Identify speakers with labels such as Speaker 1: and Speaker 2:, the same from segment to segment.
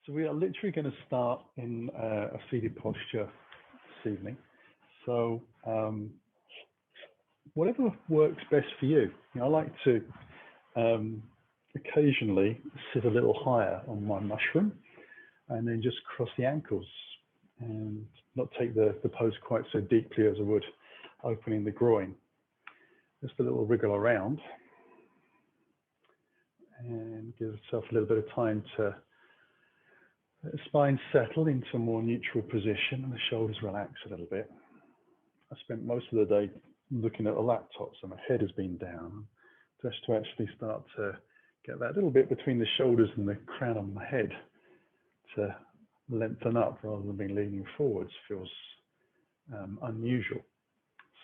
Speaker 1: So we are literally going to start in a seated posture this evening. So whatever works best for you. I like to occasionally sit a little higher on my mushroom and then just cross the ankles and not take the pose quite so deeply as I would opening the groin. Just a little wriggle around and give yourself a little bit of time to let the spine settle into a more neutral position and the shoulders relax a little bit. I spent most of the day looking at a laptop, so my head has been down, just to actually start to get that little bit between the shoulders and the crown of my head to lengthen up rather than being leaning forwards feels unusual.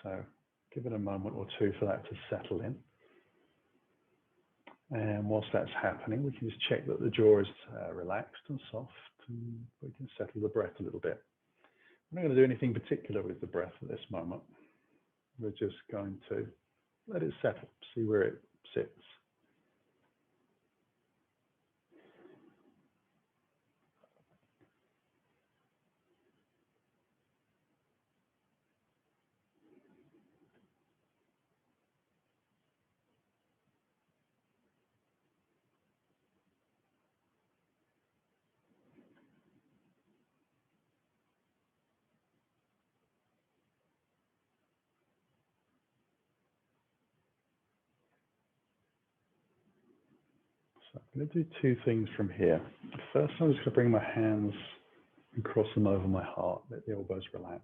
Speaker 1: So give it a moment or two for that to settle in. And whilst that's happening, we can just check that the jaw is relaxed and soft, and we can settle the breath a little bit. We're not going to do anything particular with the breath at this moment. We're just going to let it settle, see where it sits. So I'm going to do two things from here. First, I'm just going to bring my hands and cross them over my heart, let the elbows relax.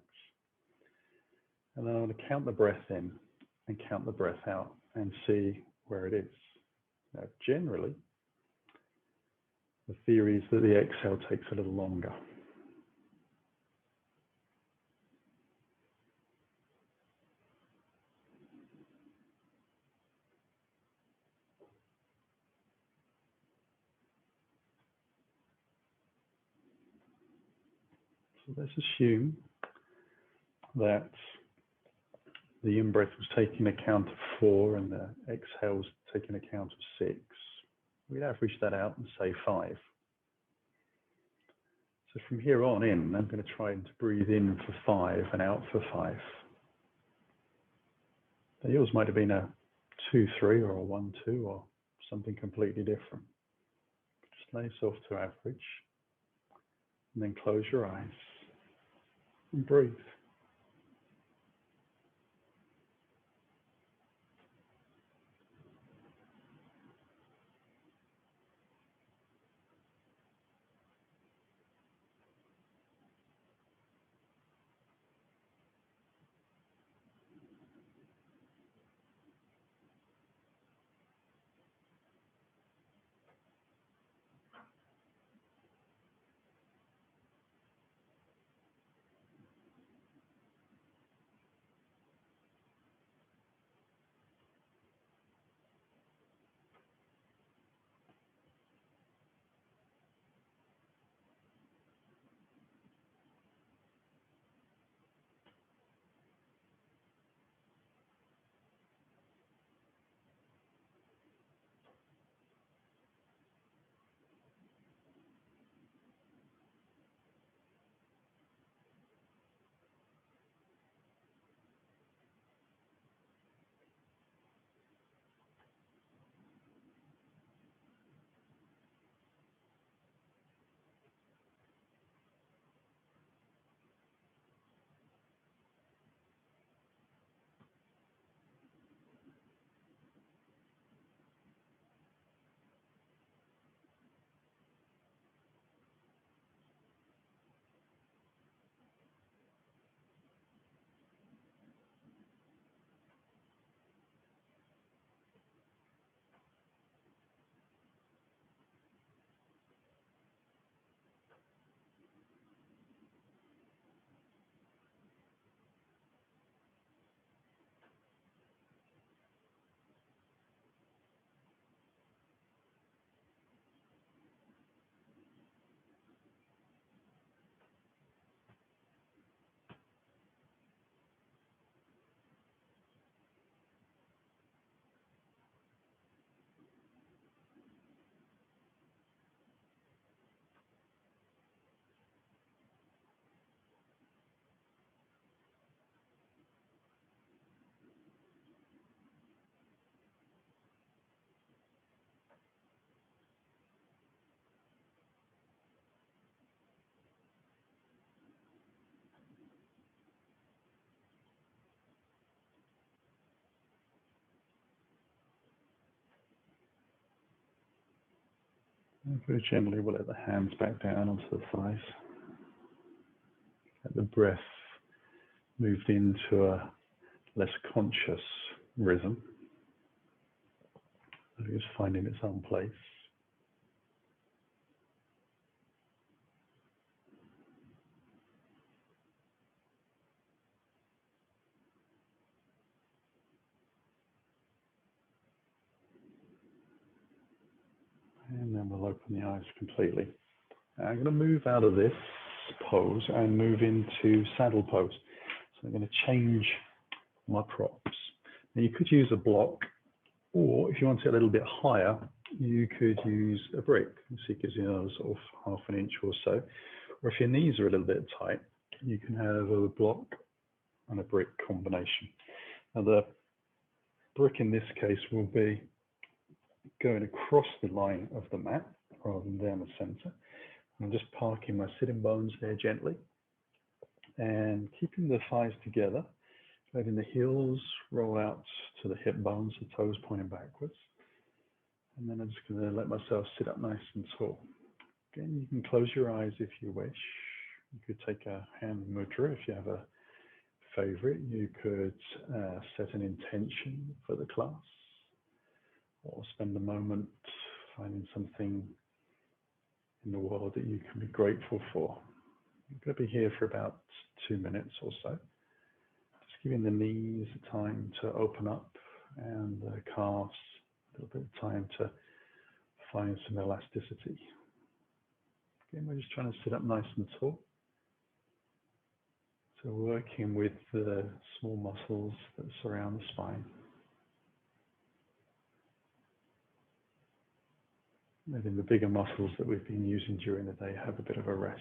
Speaker 1: And then I'm going to count the breath in and count the breath out and see where it is. Now, generally, the theory is that the exhale takes a little longer. So let's assume that the in-breath was taking account of 4 and the exhale was taking account of 6. We'd average that out and say 5. So from here on in, I'm going to try to breathe in for 5 and out for 5. Now yours might have been a 2-3 or a 1-2 or something completely different. Just lay yourself to average and then close your eyes and breathe. And very gently, we'll let the hands back down onto the thighs. Let the breath moved into a less conscious rhythm. It's finding its own place. And then we'll open the eyes completely. I'm going to move out of this pose and move into saddle pose. So I'm going to change my props. Now you could use a block, or if you want it a little bit higher, you could use a brick. So it gives you sort of half an inch or so. Or if your knees are a little bit tight, you can have a block and a brick combination. Now the brick in this case will be going across the line of the mat rather than down the center. I'm just parking my sitting bones there gently and keeping the thighs together, letting the heels roll out to the hip bones, the toes pointing backwards. And then I'm just going to let myself sit up nice and tall. Again, you can close your eyes if you wish. You could take a hand mudra if you have a favorite. You could set an intention for the class, or spend a moment finding something in the world that you can be grateful for. I'm going to be here for about 2 minutes or so. Just giving the knees time to open up and the calves a little bit of time to find some elasticity. Again, we're just trying to sit up nice and tall. So working with the small muscles that surround the spine. Letting the bigger muscles that we've been using during the day have a bit of a rest.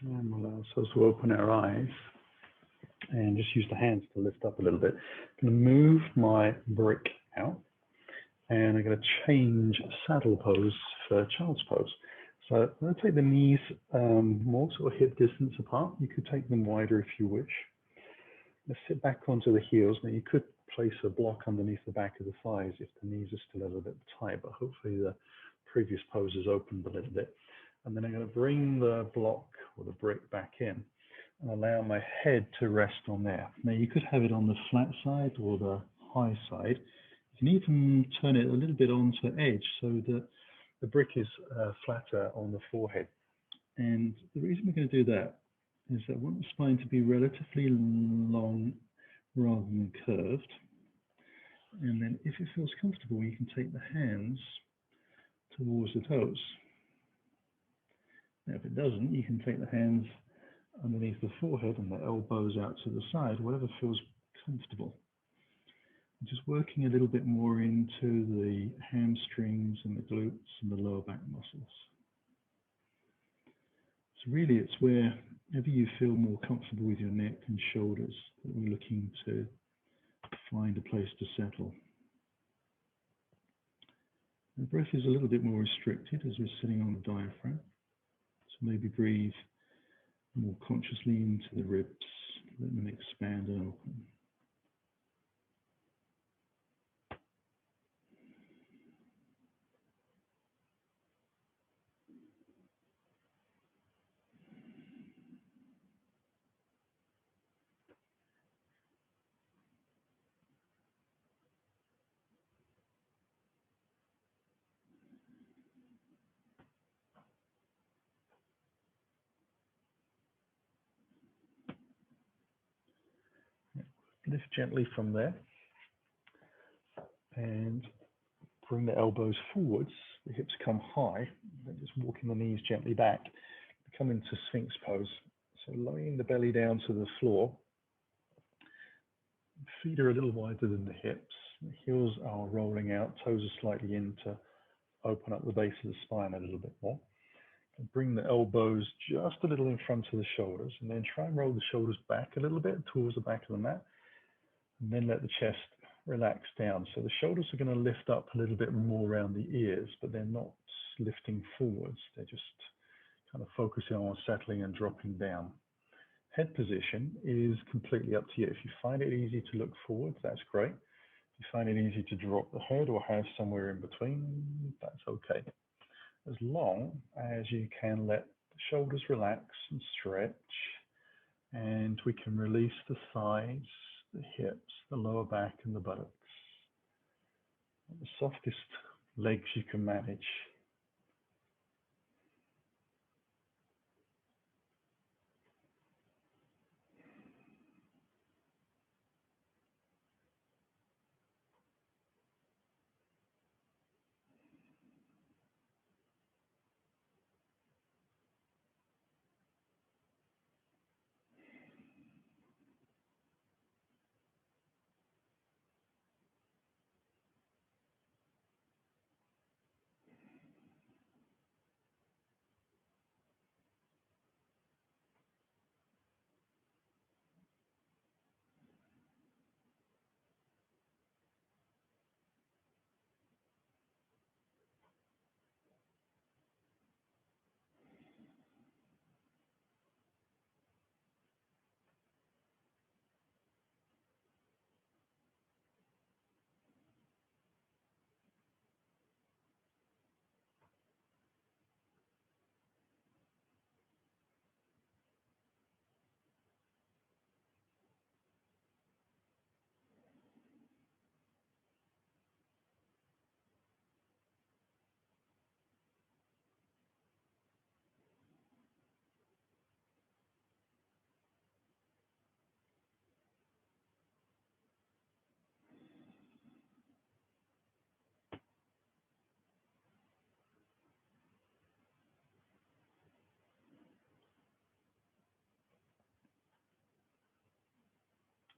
Speaker 1: And we'll allow ourselves to open our eyes and just use the hands to lift up a little bit. I'm going to move my brick out and I'm going to change saddle pose for child's pose. So I'm going to take the knees more sort of hip distance apart. You could take them wider if you wish. Let's sit back onto the heels. Now you could place a block underneath the back of the thighs if the knees are still a little bit tight, but hopefully the previous pose has opened a little bit. And then I'm going to bring the block or the brick back in and allow my head to rest on there. Now you could have it on the flat side or the high side. You can even turn it a little bit onto edge so that the brick is flatter on the forehead. And the reason we're going to do that is that I want the spine to be relatively long rather than curved. And then if it feels comfortable, you can take the hands towards the toes. Now, if it doesn't, you can take the hands underneath the forehead and the elbows out to the side, whatever feels comfortable. Just working a little bit more into the hamstrings and the glutes and the lower back muscles. So really it's wherever you feel more comfortable with your neck and shoulders that we're looking to find a place to settle. The breath is a little bit more restricted as we're sitting on the diaphragm. So maybe breathe more consciously into the ribs, let them expand and open. Lift gently from there and bring the elbows forwards, the hips come high, then just walking the knees gently back, come into Sphinx pose. So laying the belly down to the floor, feet are a little wider than the hips, the heels are rolling out, toes are slightly in to open up the base of the spine a little bit more. And bring the elbows just a little in front of the shoulders, and then try and roll the shoulders back a little bit towards the back of the mat. And then let the chest relax down. So the shoulders are going to lift up a little bit more around the ears, but they're not lifting forwards. They're just kind of focusing on settling and dropping down. Head position is completely up to you. If you find it easy to look forward, that's great. If you find it easy to drop the head or have somewhere in between, that's okay. As long as you can let the shoulders relax and stretch, and we can release the thighs, the hips, the lower back, and the buttocks. The softest legs you can manage.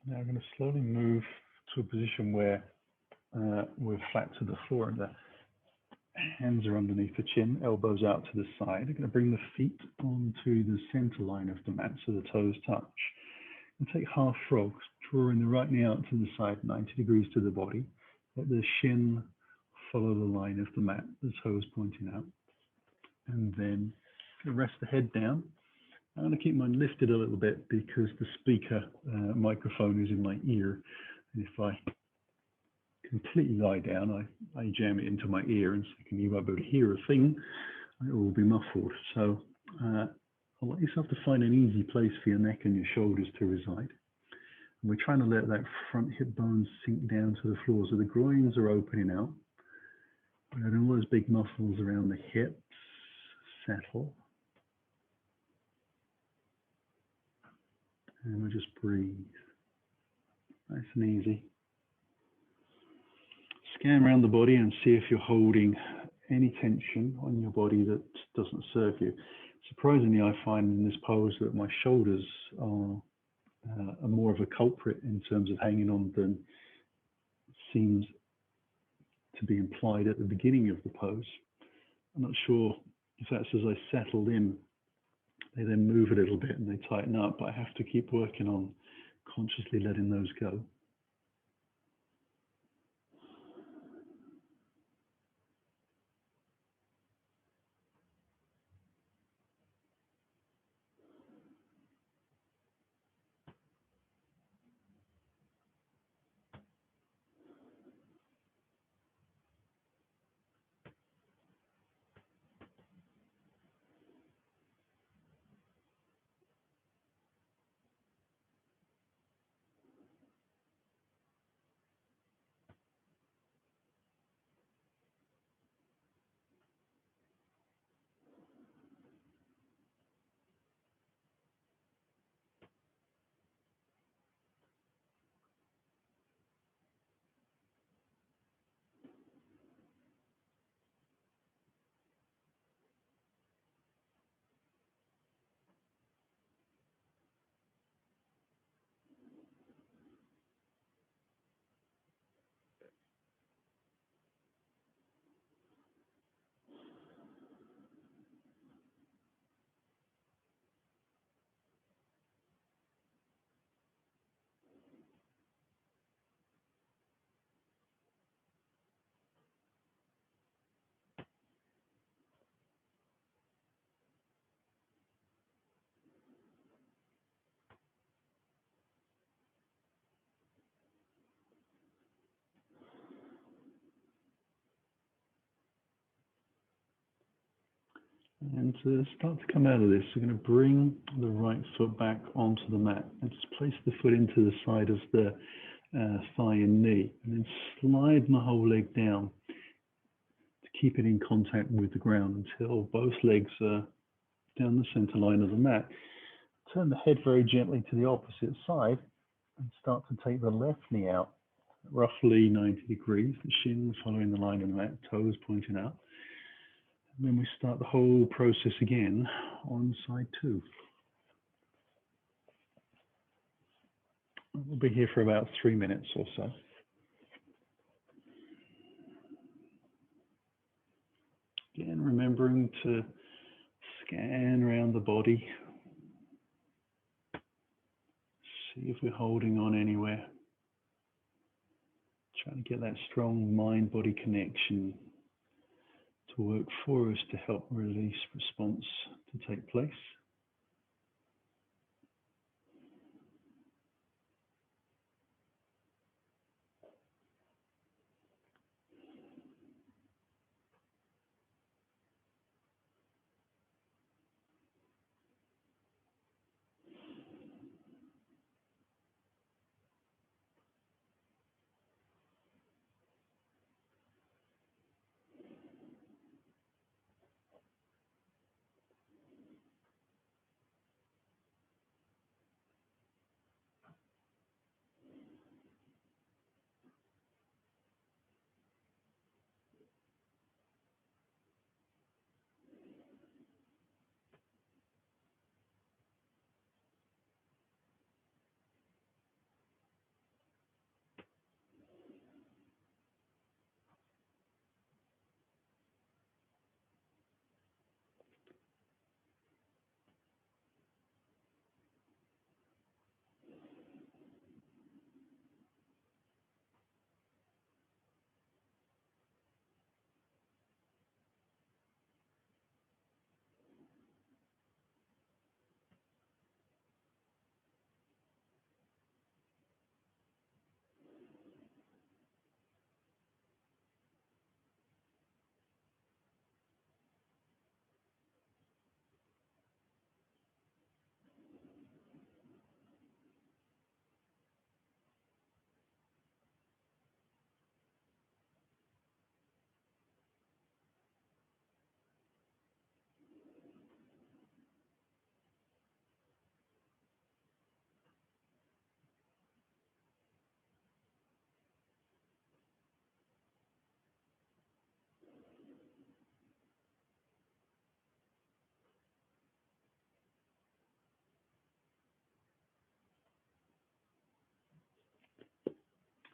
Speaker 1: Now I'm going to slowly move to a position where we're flat to the floor and the hands are underneath the chin, elbows out to the side. I'm going to bring the feet onto the center line of the mat so the toes touch. And take half frog, drawing the right knee out to the side, 90 degrees to the body. Let the shin follow the line of the mat, the toes pointing out. And then rest the head down. I'm going to keep mine lifted a little bit because the speaker microphone is in my ear. And if I completely lie down, I jam it into my ear, and secondly, you won't be able to hear a thing. It will be muffled. So I'll let yourself to find an easy place for your neck and your shoulders to reside. And we're trying to let that front hip bone sink down to the floor, so the groins are opening out. We're letting all those big muscles around the hips settle. And we just breathe. Nice and easy. Scan around the body and see if you're holding any tension on your body that doesn't serve you. Surprisingly, I find in this pose that my shoulders are more of a culprit in terms of hanging on than seems to be implied at the beginning of the pose. I'm not sure if that's as I settle in, they then move a little bit and they tighten up, but I have to keep working on consciously letting those go. And to start to come out of this, we're going to bring the right foot back onto the mat and just place the foot into the side of the thigh and knee, and then slide my whole leg down to keep it in contact with the ground until both legs are down the center line of the mat. Turn the head very gently to the opposite side and start to take the left knee out, roughly 90 degrees, the shins following the line of the mat, toes pointing out. And then we start the whole process again on side 2. We'll be here for about 3 minutes or so. Again, remembering to scan around the body, see if we're holding on anywhere. Trying to get that strong mind-body connection to work for us to help release response to take place.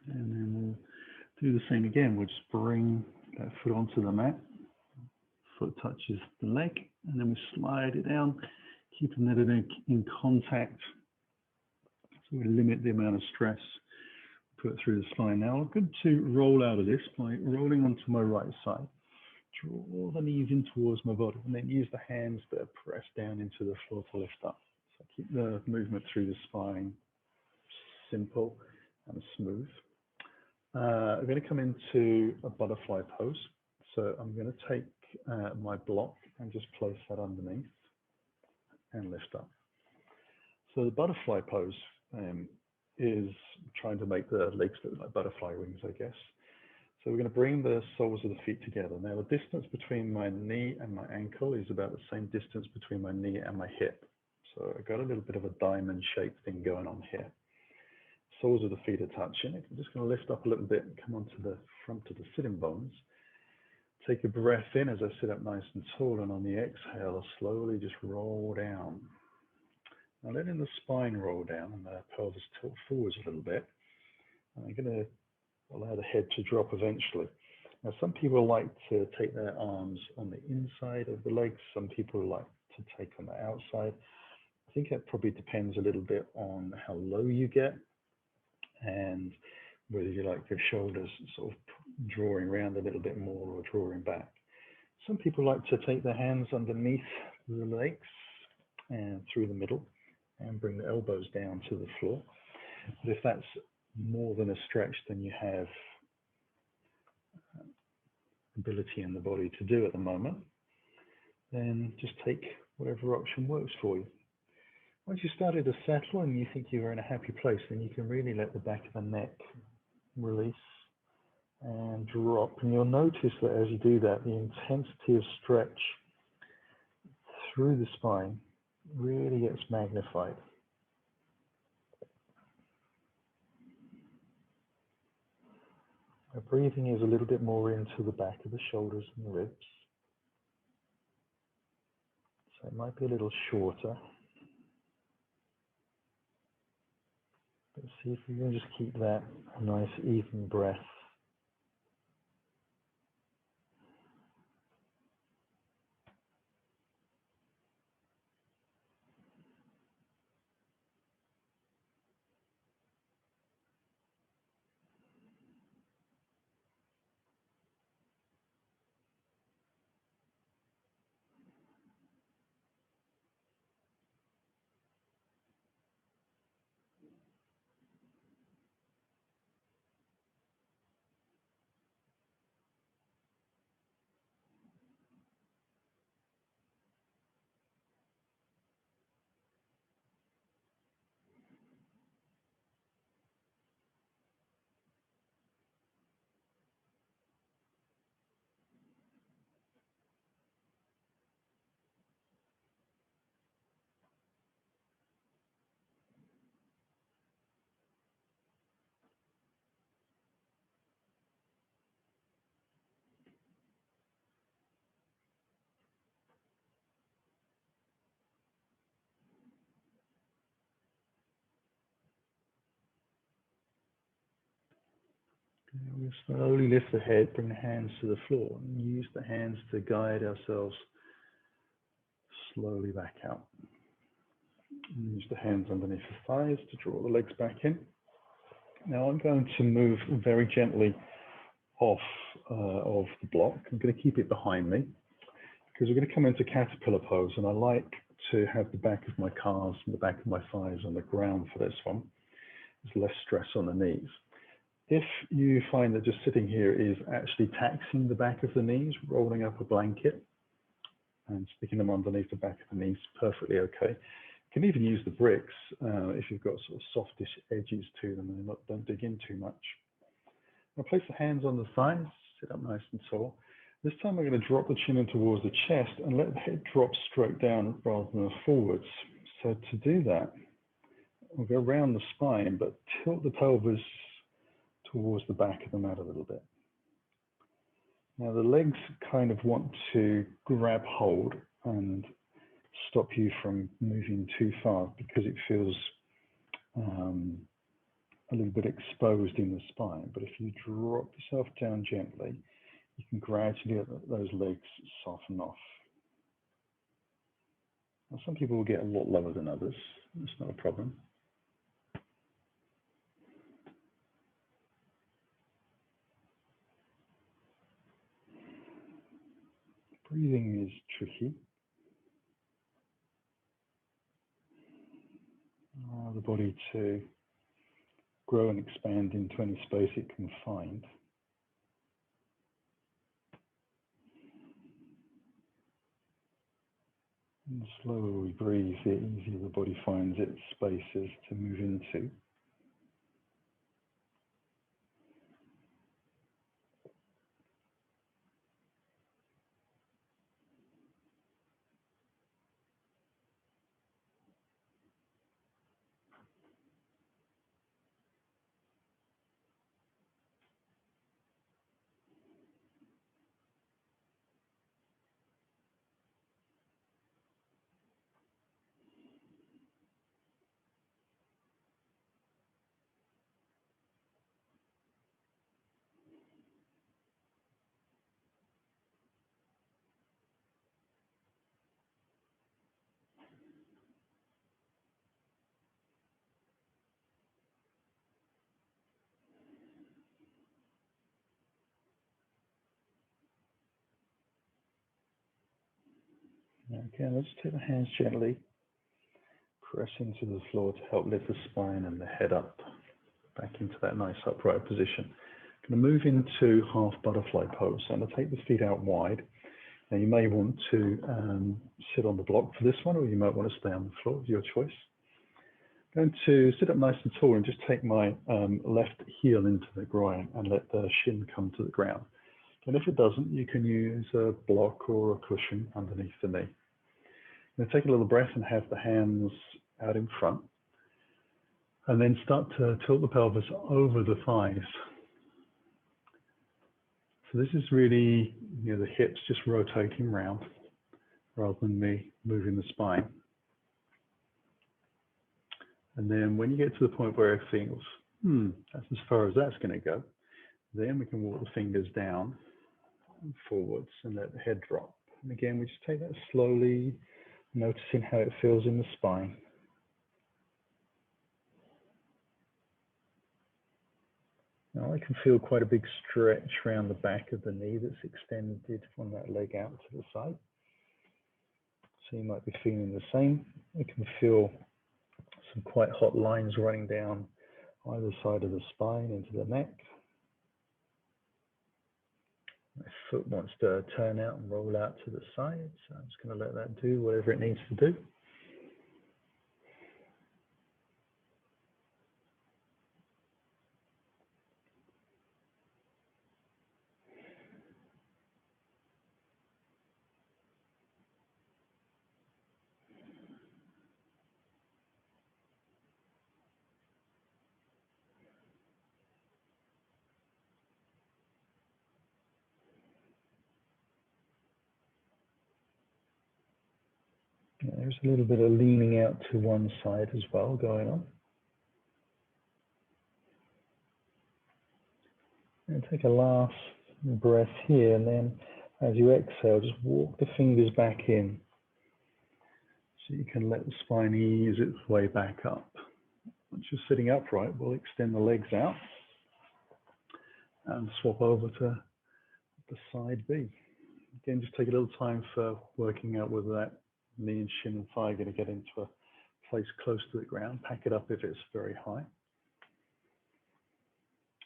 Speaker 1: And then we'll do the same again. We'll just bring that foot onto the mat. Foot touches the leg, and then we slide it down, keeping that in contact. So we limit the amount of stress put through the spine. Now I'm going to roll out of this by rolling onto my right side. Draw the knees in towards my body, and then use the hands that are pressed down into the floor to lift up. So keep the movement through the spine simple and smooth. I'm going to come into a butterfly pose. So I'm going to take my block and just place that underneath and lift up. So the butterfly pose is trying to make the legs look like butterfly wings, I guess. So we're going to bring the soles of the feet together. Now the distance between my knee and my ankle is about the same distance between my knee and my hip. So I've got a little bit of a diamond shaped thing going on here. Soles of the feet are touching. I'm just going to lift up a little bit and come onto the front of the sitting bones. Take a breath in as I sit up nice and tall, and on the exhale, I'll slowly just roll down. Now letting the spine roll down and the pelvis tilt forwards a little bit. I'm going to allow the head to drop eventually. Now some people like to take their arms on the inside of the legs. Some people like to take on the outside. I think it probably depends a little bit on how low you get and whether you like your shoulders sort of drawing around a little bit more or drawing back. Some people like to take their hands underneath the legs and through the middle and bring the elbows down to the floor. But if that's more than a stretch than you have ability in the body to do at the moment, then just take whatever option works for you. Once you started to settle and you think you're in a happy place, then you can really let the back of the neck release and drop. And you'll notice that as you do that, the intensity of stretch through the spine really gets magnified. Our breathing is a little bit more into the back of the shoulders and the ribs. So it might be a little shorter. But see if you can just keep that a nice even breath. We'll slowly lift the head, bring the hands to the floor, and use the hands to guide ourselves slowly back out. And use the hands underneath the thighs to draw the legs back in. Now I'm going to move very gently off of the block. I'm going to keep it behind me because we're going to come into caterpillar pose, and I like to have the back of my calves and the back of my thighs on the ground for this one. There's less stress on the knees. If you find that just sitting here is actually taxing the back of the knees, rolling up a blanket and sticking them underneath the back of the knees, perfectly okay. You can even use the bricks if you've got sort of softish edges to them and don't dig in too much. I'll place the hands on the thighs, sit up nice and tall. This time we're going to drop the chin in towards the chest and let the head drop straight down rather than forwards. So to do that, we'll go around the spine, but tilt the pelvis towards the back of the mat a little bit. Now the legs kind of want to grab hold and stop you from moving too far because it feels a little bit exposed in the spine. But if you drop yourself down gently, you can gradually let those legs soften off. Now, some people will get a lot lower than others. That's not a problem. Breathing is tricky. Allow the body to grow and expand into any space it can find. And the slower we breathe, the easier the body finds its spaces to move into. Again, let's take the hands gently, press into the floor to help lift the spine and the head up, back into that nice upright position. I'm going to move into half butterfly pose. So I'm going to take the feet out wide. Now you may want to sit on the block for this one, or you might want to stay on the floor, your choice. I'm going to sit up nice and tall and just take my left heel into the groin and let the shin come to the ground. And if it doesn't, you can use a block or a cushion underneath the knee. I'm going to take a little breath and have the hands out in front, and then start to tilt the pelvis over the thighs. So this is really, the hips just rotating round rather than me moving the spine. And then when you get to the point where it feels, that's as far as that's going to go, then we can walk the fingers down and forwards and let the head drop. And again, we just take that slowly, noticing how it feels in the spine. Now I can feel quite a big stretch around the back of the knee that's extended from that leg out to the side. So you might be feeling the same. I can feel some quite hot lines running down either side of the spine into the neck. My foot wants to turn out and roll out to the side, so I'm just going to let that do whatever it needs to do. There's a little bit of leaning out to one side as well going on. And take a last breath here, and then as you exhale, just walk the fingers back in so you can let the spine ease its way back up. Once you're sitting upright, we'll extend the legs out and swap over to the side B. Again, just take a little time for working out whether that knee and shin and thigh are going to get into a place close to the ground. Pack it up if it's very high.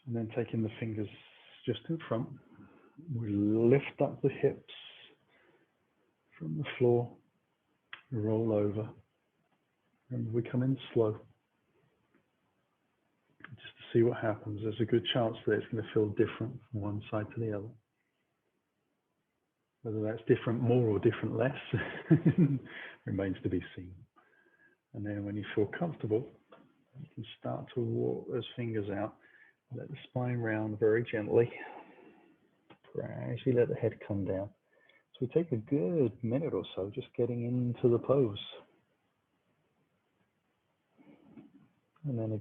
Speaker 1: And then taking the fingers just in front, we lift up the hips from the floor, roll over, and we come in slow. Just to see what happens. There's a good chance that it's going to feel different from one side to the other. Whether that's different more or different less remains to be seen. And then when you feel comfortable, you can start to walk those fingers out. Let the spine round very gently. Gradually let the head come down. So we take a good minute or so just getting into the pose. And then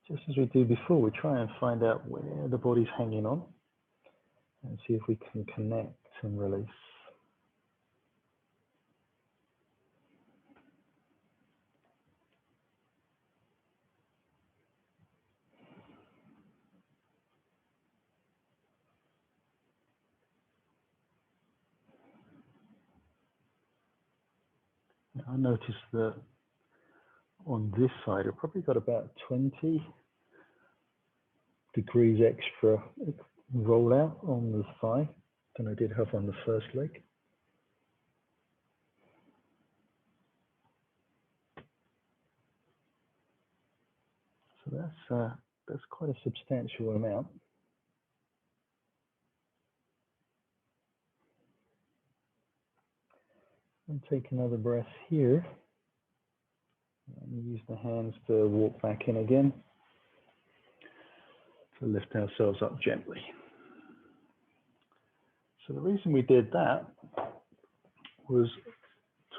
Speaker 1: just as we do before, we try and find out where the body's hanging on and see if we can connect and release. I noticed that on this side, I've probably got about 20 degrees extra rollout on the thigh than I did have on the first leg. So that's quite a substantial amount. And take another breath here. And use the hands to walk back in again. To lift ourselves up gently. So the reason we did that was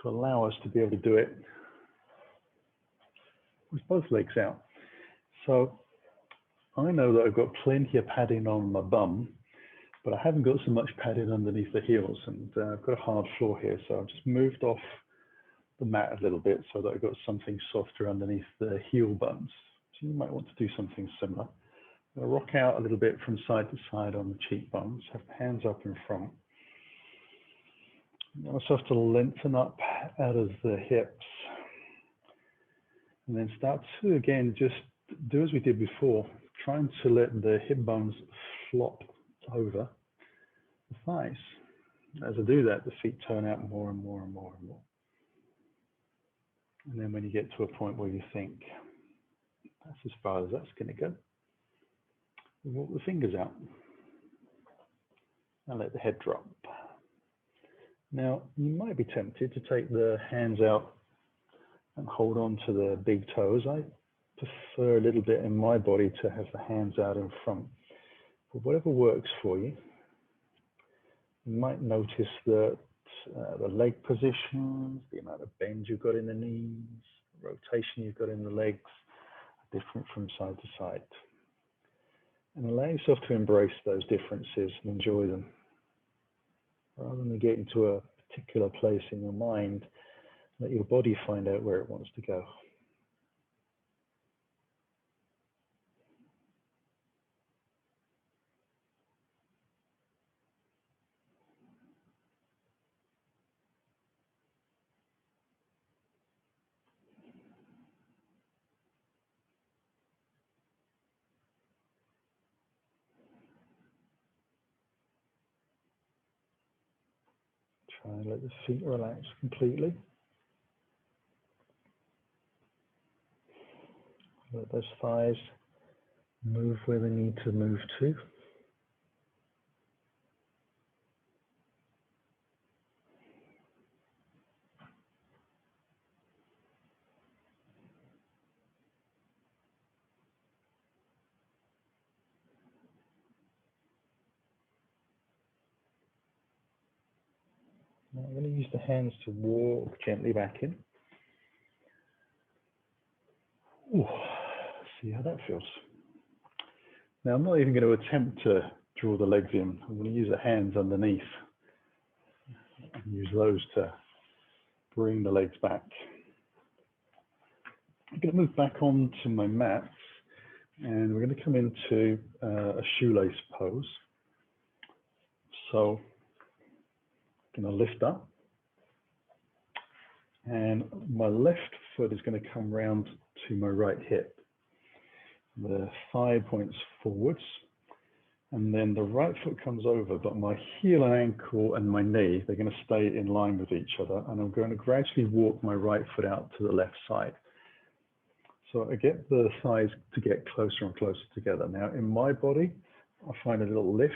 Speaker 1: to allow us to be able to do it with both legs out. So I know that I've got plenty of padding on my bum, but I haven't got so much padding underneath the heels, and I've got a hard floor here, so I've just moved off the mat a little bit so that I've got something softer underneath the heel bones. So you might want to do something similar. I'll rock out a little bit from side to side on the cheekbones, have the hands up in front. I also have to lengthen up out of the hips. And then start to, again, just do as we did before, trying to let the hip bones flop over the thighs. As I do that, the feet turn out more and more and more and more. And then when you get to a point where you think, that's as far as that's going to go, you walk the fingers out and let the head drop. Now, you might be tempted to take the hands out and hold on to the big toes. I prefer a little bit in my body to have the hands out in front. But whatever works for you, you might notice that the leg positions, the amount of bend you've got in the knees, rotation you've got in the legs are different from side to side. And allow yourself to embrace those differences and enjoy them. Rather than get into a particular place in your mind, let your body find out where it wants to go. Try and let the feet relax completely. Let those thighs move where they need to move to. Now I'm going to use the hands to walk gently back in. Ooh, see how that feels. Now I'm not even going to attempt to draw the legs in. I'm going to use the hands underneath and use those to bring the legs back. I'm going to move back onto my mats and we're going to come into a shoelace pose. So I'm going to lift up and my left foot is going to come round to my right hip. The thigh points forwards and then the right foot comes over, but my heel and ankle and my knee, they're going to stay in line with each other, and I'm going to gradually walk my right foot out to the left side. So I get the thighs to get closer and closer together. Now in my body, I find a little lift,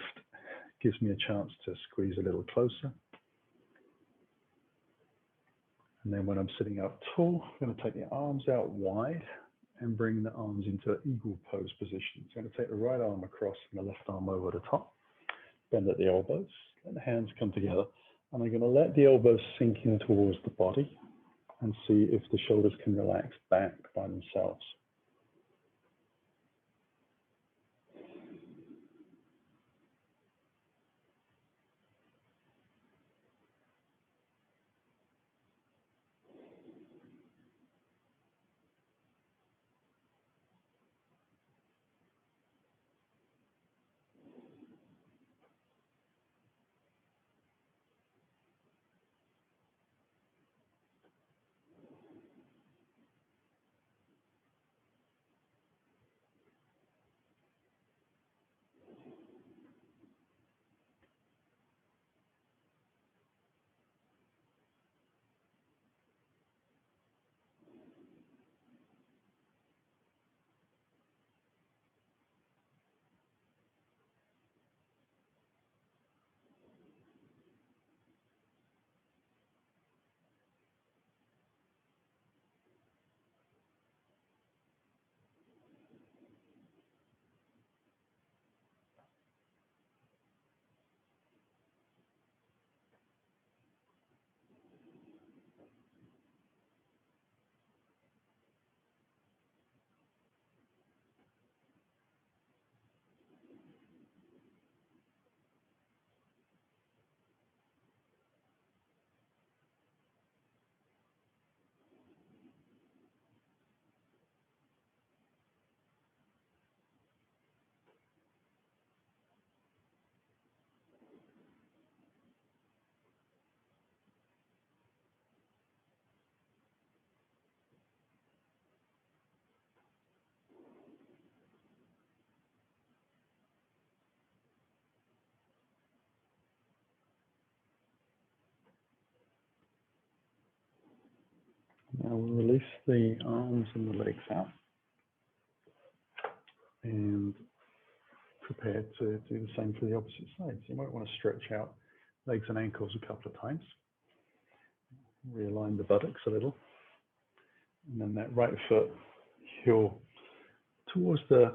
Speaker 1: gives me a chance to squeeze a little closer. And then when I'm sitting up tall, I'm going to take the arms out wide and bring the arms into an eagle pose position. So I'm going to take the right arm across and the left arm over the top, bend at the elbows, let the hands come together, and I'm going to let the elbows sink in towards the body and see if the shoulders can relax back by themselves. Now we'll release the arms and the legs out and prepare to do the same for the opposite side. So you might want to stretch out legs and ankles a couple of times. Realign the buttocks a little. And then that right foot heel towards the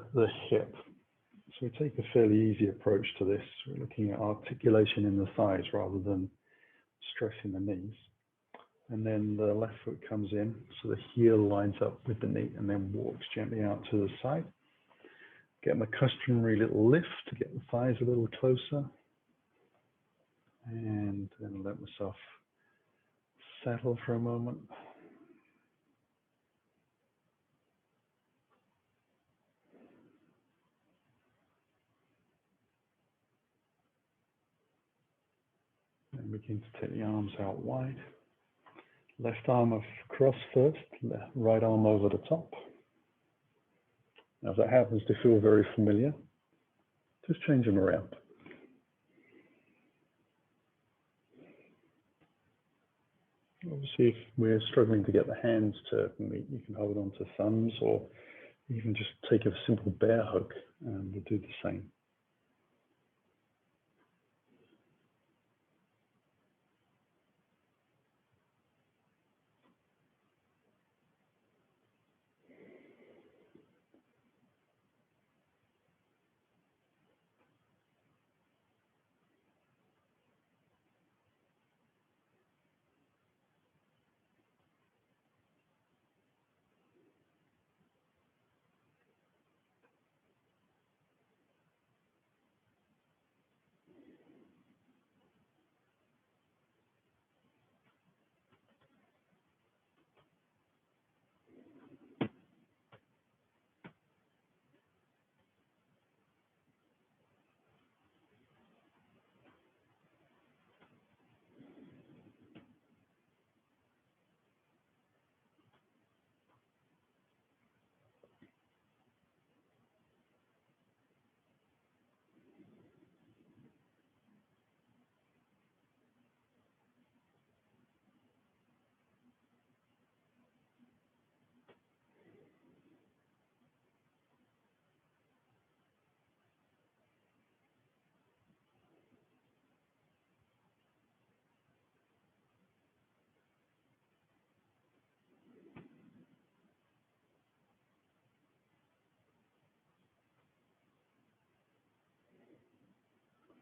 Speaker 1: hip. So we take a fairly easy approach to this. We're looking at articulation in the thighs rather than stressing the knees. And then the left foot comes in, so the heel lines up with the knee and then walks gently out to the side. Get my customary little lift to get the thighs a little closer. And then let myself settle for a moment. And begin to take the arms out wide. Left arm across first, right arm over the top. Now, if that happens to feel very familiar, just change them around. Obviously, if we're struggling to get the hands to meet, you can hold on to thumbs or even just take a simple bear hug and we'll do the same.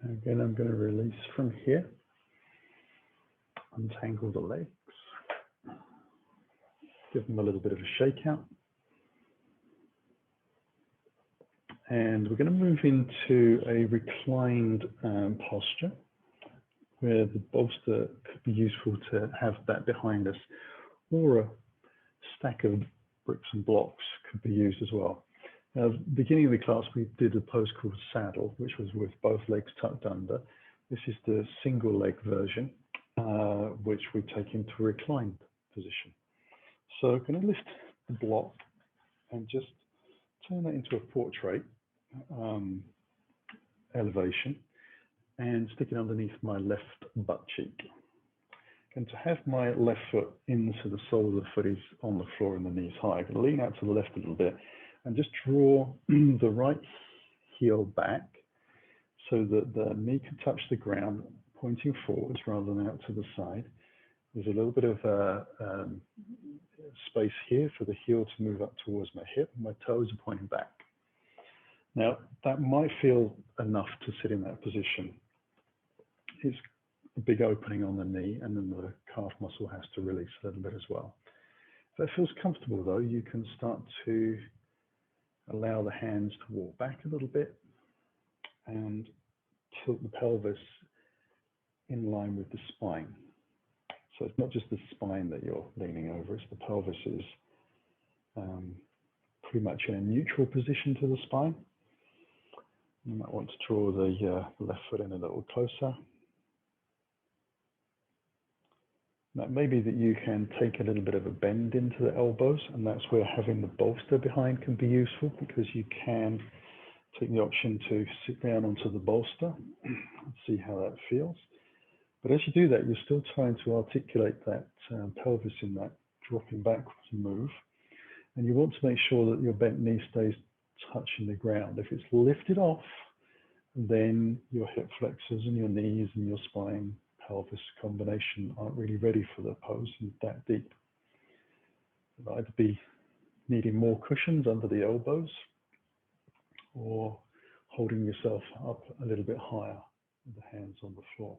Speaker 1: Again, I'm going to release from here, untangle the legs, give them a little bit of a shake out. And we're going to move into a reclined posture where the bolster could be useful to have that behind us, or a stack of bricks and blocks could be used as well. Now, at the beginning of the class, we did a pose called saddle, which was with both legs tucked under. This is the single leg version, which we take into reclined position. So I'm going to lift the block and just turn that into a portrait elevation and stick it underneath my left butt cheek. And to have my left foot into the sole of the foot is on the floor and the knees high. I'm going to lean out to the left a little bit and just draw the right heel back so that the knee can touch the ground, pointing forwards rather than out to the side. There's a little bit of space here for the heel to move up towards my hip, and my toes are pointing back. Now, that might feel enough to sit in that position. It's a big opening on the knee, and then the calf muscle has to release a little bit as well. If that feels comfortable, though, you can start to allow the hands to walk back a little bit and tilt the pelvis in line with the spine. So it's not just the spine that you're leaning over, it's the pelvis is pretty much in a neutral position to the spine. You might want to draw the left foot in a little closer. Now, it may be that you can take a little bit of a bend into the elbows, and that's where having the bolster behind can be useful, because you can take the option to sit down onto the bolster and see how that feels. But as you do that, you're still trying to articulate that pelvis in that dropping backwards and move. And you want to make sure that your bent knee stays touching the ground. If it's lifted off, then your hip flexors and your knees and your spine, pelvis combination aren't really ready for the pose that deep. You'll either be needing more cushions under the elbows or holding yourself up a little bit higher with the hands on the floor.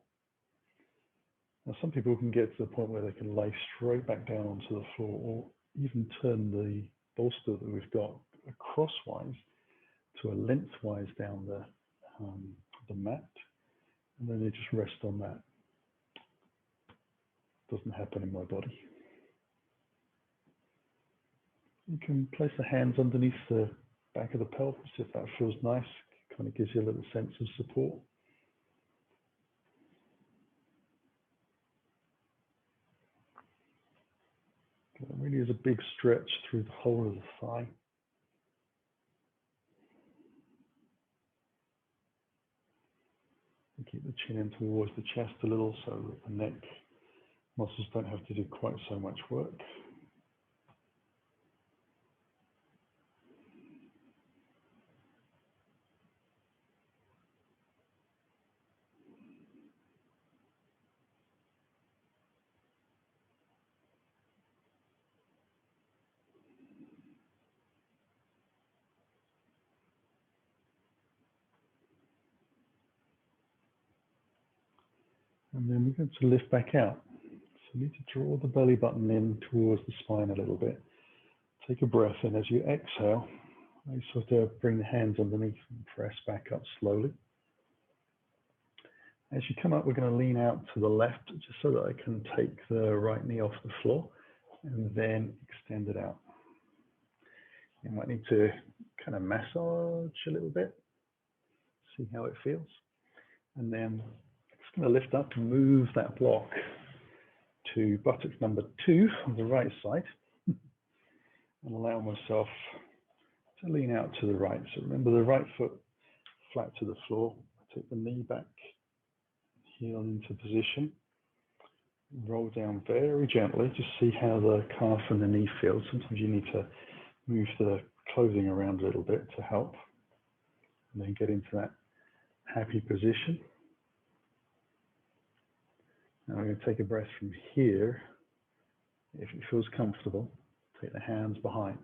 Speaker 1: Now, some people can get to the point where they can lay straight back down onto the floor or even turn the bolster that we've got crosswise to a lengthwise down the mat, and then they just rest on that. Doesn't happen in my body. You can place the hands underneath the back of the pelvis if that feels nice. It kind of gives you a little sense of support. It really is a big stretch through the whole of the thigh. And keep the chin in towards the chest a little so that the neck muscles don't have to do quite so much work. And then we're going to lift back out. So you need to draw the belly button in towards the spine a little bit. Take a breath in. As you exhale, you sort of bring the hands underneath and press back up slowly. As you come up, we're going to lean out to the left just so that I can take the right knee off the floor and then extend it out. You might need to kind of massage a little bit, see how it feels. And then just going to lift up and move that block to buttock number 2 on the right side and allow myself to lean out to the right. So remember the right foot flat to the floor. Take the knee back, heel into position. Roll down very gently. Just see how the calf and the knee feels. Sometimes you need to move the clothing around a little bit to help. And then get into that happy position. Now I'm going to take a breath from here. If it feels comfortable, take the hands behind.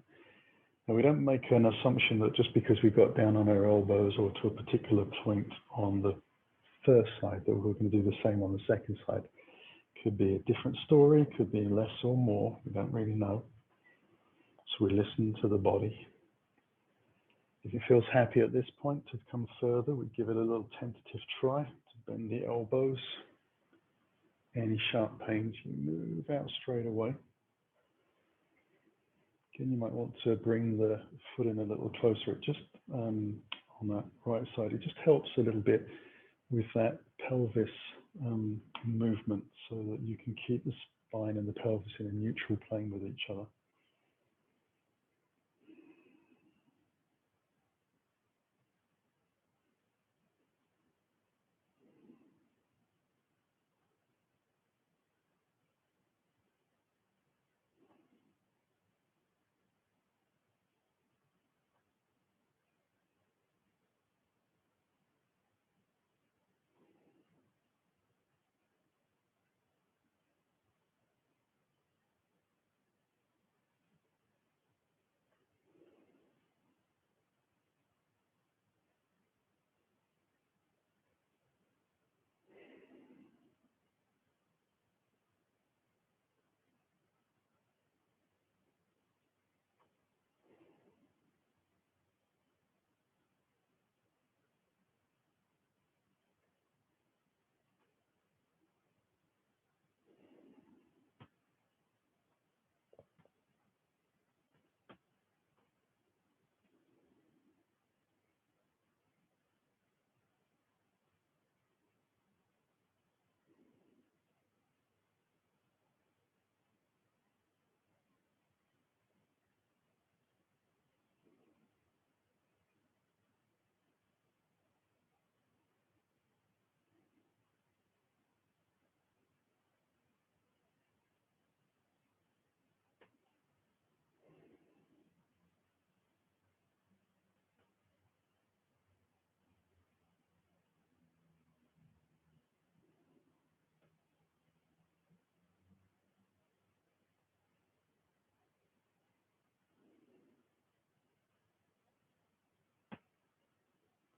Speaker 1: Now we don't make an assumption that just because we got down on our elbows or to a particular point on the first side that we're going to do the same on the second side. Could be a different story, could be less or more, we don't really know. So we listen to the body. If it feels happy at this point to come further, we give it a little tentative try to bend the elbows. Any sharp pains, you move out straight away. Again, you might want to bring the foot in a little closer, just on that right side. It just helps a little bit with that pelvis movement so that you can keep the spine and the pelvis in a neutral plane with each other.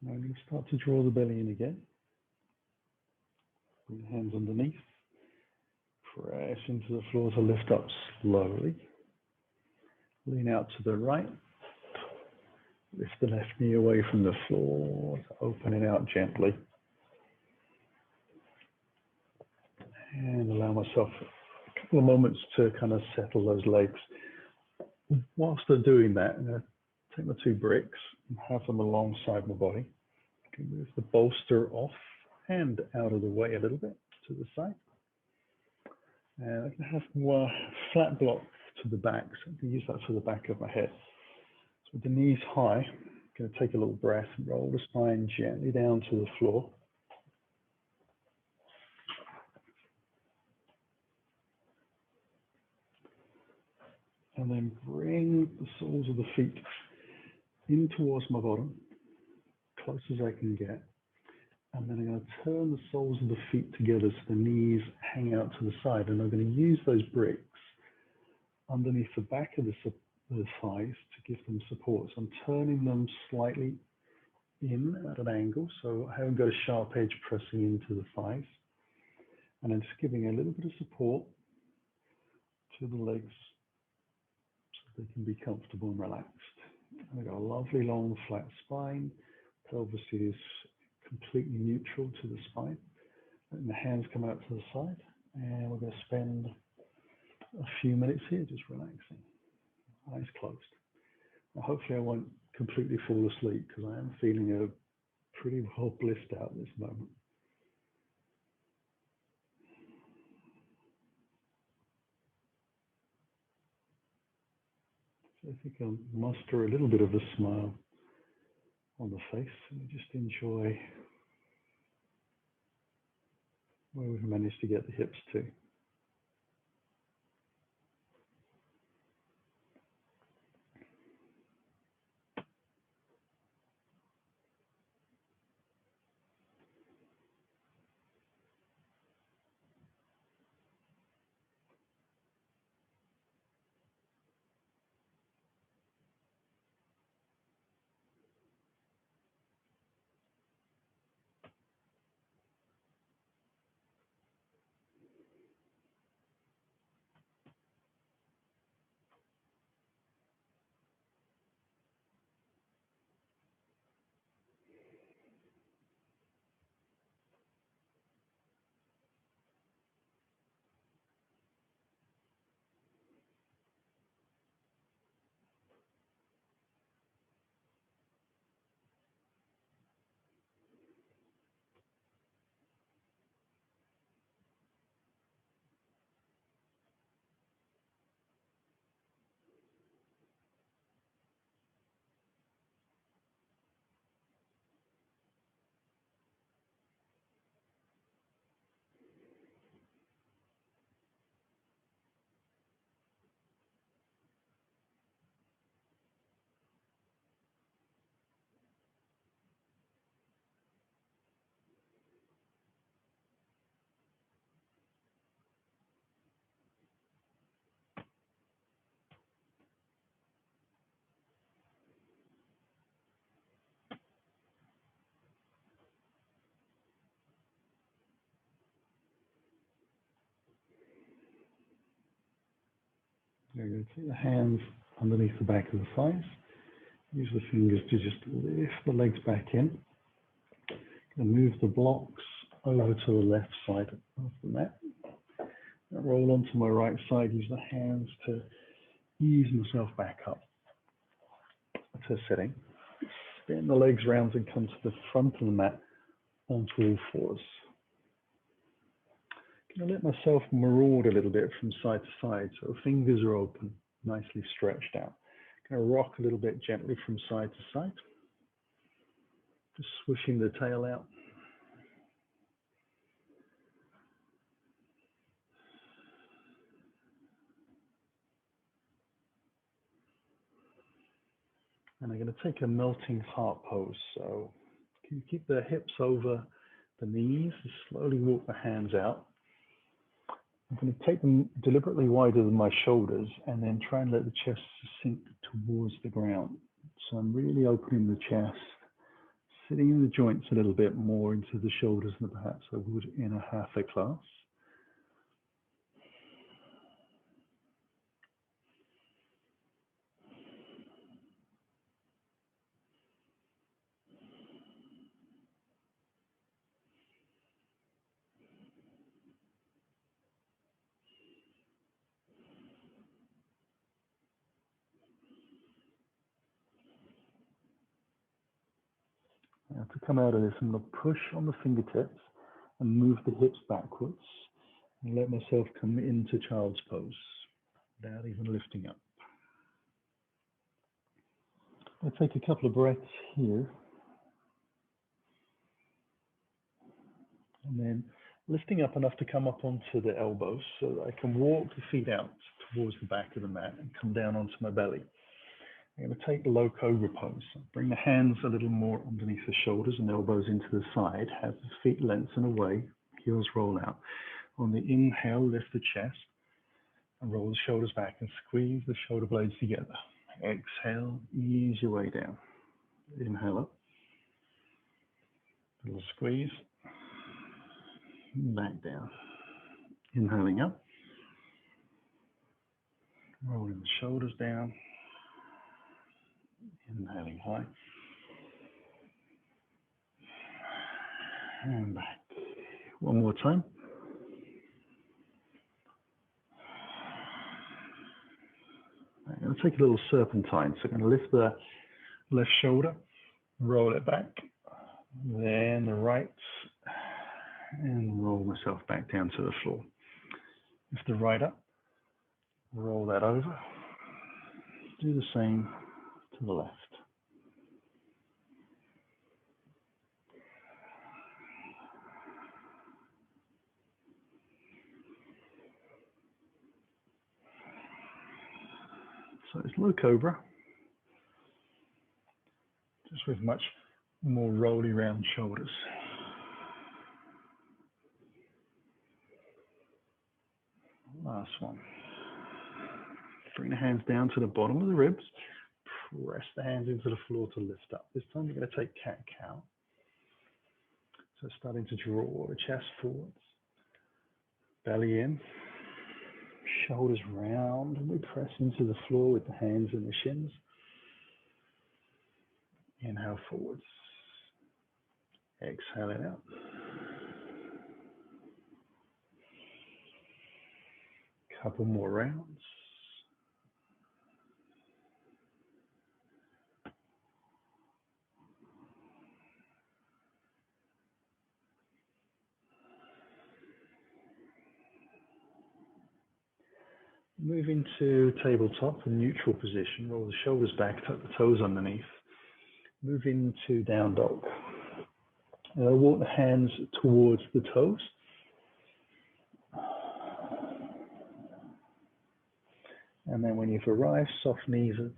Speaker 1: Now I'm going to start to draw the belly in again. Bring the hands underneath. Press into the floor to lift up slowly. Lean out to the right. Lift the left knee away from the floor, opening out gently. And allow myself a couple of moments to kind of settle those legs. Whilst I'm doing that, I'm going to take my 2 bricks and have them alongside my body. I can move the bolster off and out of the way a little bit to the side. And I can have more flat block to the back, so I can use that for the back of my head. So with the knees high, I'm going to take a little breath and roll the spine gently down to the floor. And then bring the soles of the feet in towards my bottom, close as I can get. And then I'm going to turn the soles of the feet together so the knees hang out to the side. And I'm going to use those bricks underneath the back of the thighs to give them support. So I'm turning them slightly in at an angle, so I haven't got a sharp edge pressing into the thighs. And I'm just giving a little bit of support to the legs so they can be comfortable and relaxed. And I've got a lovely long flat spine. Pelvis is completely neutral to the spine. And the hands come out to the side. And we're going to spend a few minutes here just relaxing. Eyes closed. Now, hopefully I won't completely fall asleep because I am feeling pretty well blissed out at this moment. So I think I'll muster a little bit of a smile on the face and just enjoy where we've managed to get the hips to. You're going to take the hands underneath the back of the thighs. Use the fingers to just lift the legs back in. And move the blocks over to the left side of the mat. And roll onto my right side. Use the hands to ease myself back up to a sitting. Spin the legs round and come to the front of the mat onto all fours. I'm going to let myself maraud a little bit from side to side, so fingers are open, nicely stretched out. I'm going to rock a little bit gently from side to side, just swishing the tail out. And I'm going to take a melting heart pose. So can you keep the hips over the knees and slowly walk the hands out. I'm going to take them deliberately wider than my shoulders and then try and let the chest sink towards the ground. So I'm really opening the chest, sitting in the joints a little bit more into the shoulders than perhaps I would in a hatha class. Now to come out of this, I'm going to push on the fingertips and move the hips backwards and let myself come into child's pose without even lifting up. I'll take a couple of breaths here and then lifting up enough to come up onto the elbows so that I can walk the feet out towards the back of the mat and come down onto my belly. I'm going to take the low cobra pose. Bring the hands a little more underneath the shoulders and elbows into the side. Have the feet lengthen away, heels roll out. On the inhale, lift the chest and roll the shoulders back and squeeze the shoulder blades together. Exhale, ease your way down. Inhale up. A little squeeze. Back down. Inhaling up. Rolling the shoulders down. Inhaling high. And back. One more time. I'm going to take a little serpentine. So I'm going to lift the left shoulder, roll it back, then the right, and roll myself back down to the floor. Lift the right up, roll that over, do the same to the left. So it's low cobra, just with much more rolly round shoulders. Last one. Bring the hands down to the bottom of the ribs. Press the hands into the floor to lift up. This time you're going to take cat-cow. So starting to draw the chest forwards, belly in, shoulders round, and we press into the floor with the hands and the shins. Inhale forwards. Exhale it out. Couple more rounds. Move into tabletop and neutral position. Roll the shoulders back, tuck the toes underneath. Move into down dog. Walk the hands towards the toes. And then when you've arrived, soft knees and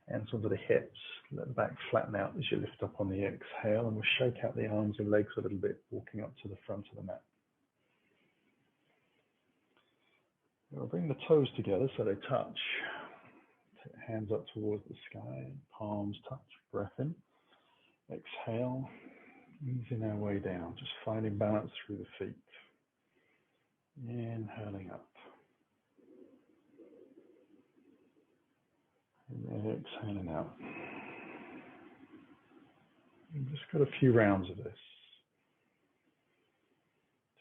Speaker 1: hands onto the hips. Let the back flatten out as you lift up on the exhale, and we'll shake out the arms and legs a little bit, walking up to the front of the mat. We'll bring the toes together so they touch. Take the hands up towards the sky, palms touch, breath in. Exhale, easing our way down, just finding balance through the feet. Inhaling up. And then exhaling out. We've just got a few rounds of this.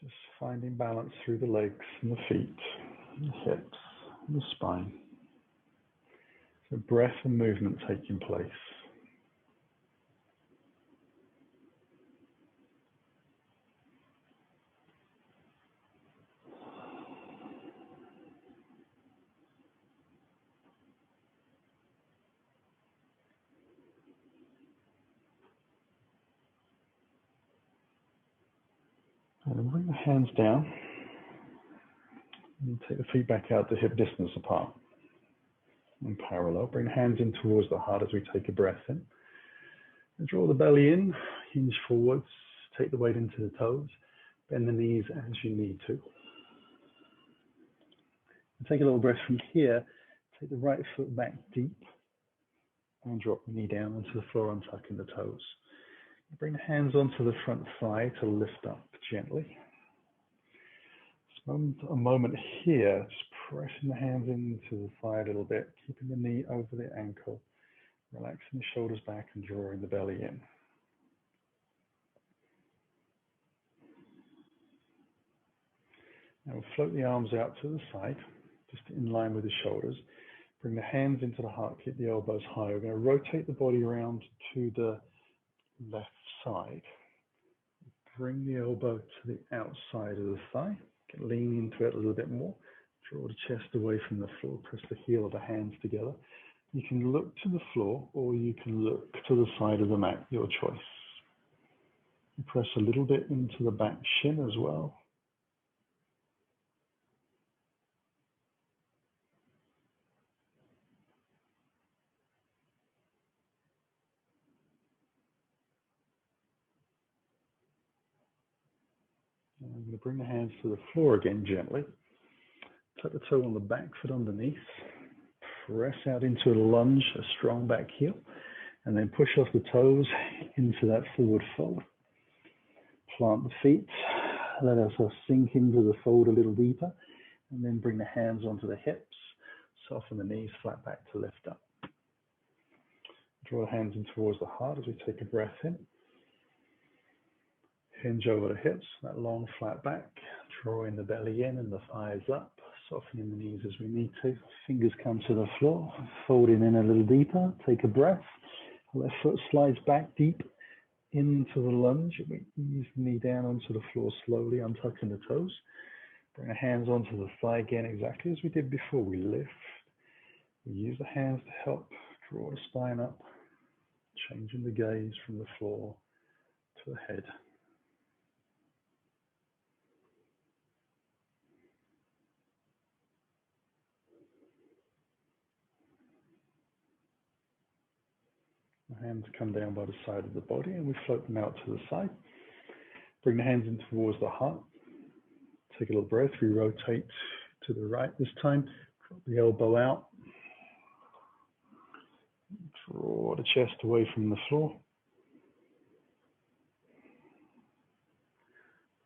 Speaker 1: Just finding balance through the legs and the feet, and the hips, and the spine. So breath and movement taking place. And bring the hands down and take the feet back out to hip distance apart and parallel. Bring the hands in towards the heart as we take a breath in. And draw the belly in, hinge forwards, take the weight into the toes, bend the knees as you need to. And take a little breath from here, take the right foot back deep and drop the knee down onto the floor, untucking the toes. Bring the hands onto the front thigh to lift up gently. Spend a moment here, just pressing the hands into the thigh a little bit, keeping the knee over the ankle, relaxing the shoulders back and drawing the belly in. Now we'll float the arms out to the side, just in line with the shoulders. Bring the hands into the heart, keep the elbows high. We're going to rotate the body around to the left side. Bring the elbow to the outside of the thigh. Lean into it a little bit more. Draw the chest away from the floor. Press the heel of the hands together. You can look to the floor or you can look to the side of the mat, your choice. You press a little bit into the back shin as well. And I'm going to bring the hands to the floor again gently. Tuck the toe on the back foot underneath. Press out into a lunge, a strong back heel. And then push off the toes into that forward fold. Plant the feet. Let ourselves sink into the fold a little deeper. And then bring the hands onto the hips. Soften the knees, flat back to lift up. Draw the hands in towards the heart as we take a breath in. Hinge over the hips, that long flat back, drawing the belly in and the thighs up, softening the knees as we need to. Fingers come to the floor, folding in a little deeper, take a breath. Left foot slides back deep into the lunge. We ease the knee down onto the floor slowly, untucking the toes. Bring the hands onto the thigh again, exactly as we did before. We lift. We use the hands to help draw the spine up, changing the gaze from the floor to the head. The hands come down by the side of the body and we float them out to the side. Bring the hands in towards the heart. Take a little breath. We rotate to the right this time. Drop the elbow out. Draw the chest away from the floor.